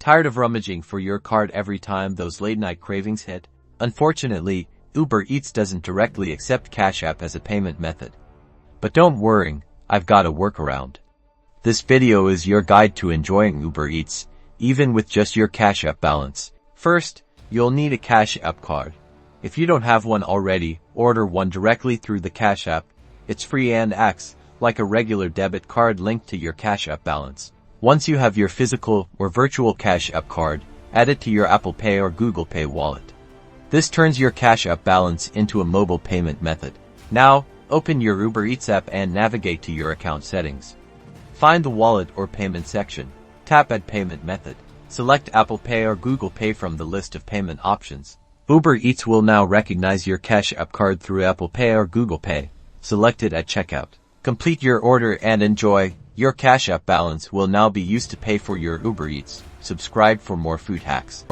Tired of rummaging for your card every time those late-night cravings hit? Unfortunately, Uber Eats doesn't directly accept Cash App as a payment method. But don't worry, I've got a workaround. This video is your guide to enjoying Uber Eats, even with just your Cash App balance. First, you'll need a Cash App card. If you don't have one already, order one directly through the Cash App. It's free and acts like a regular debit card linked to your Cash App balance. Once you have your physical or virtual Cash App card, add it to your Apple Pay or Google Pay wallet. This turns your Cash App balance into a mobile payment method. Now, open your Uber Eats app and navigate to your account settings. Find the wallet or payment section. Tap Add Payment Method. Select Apple Pay or Google Pay from the list of payment options. Uber Eats will now recognize your Cash App card through Apple Pay or Google Pay. Select it at checkout. Complete your order and enjoy. Your Cash App balance will now be used to pay for your Uber Eats. Subscribe for more food hacks.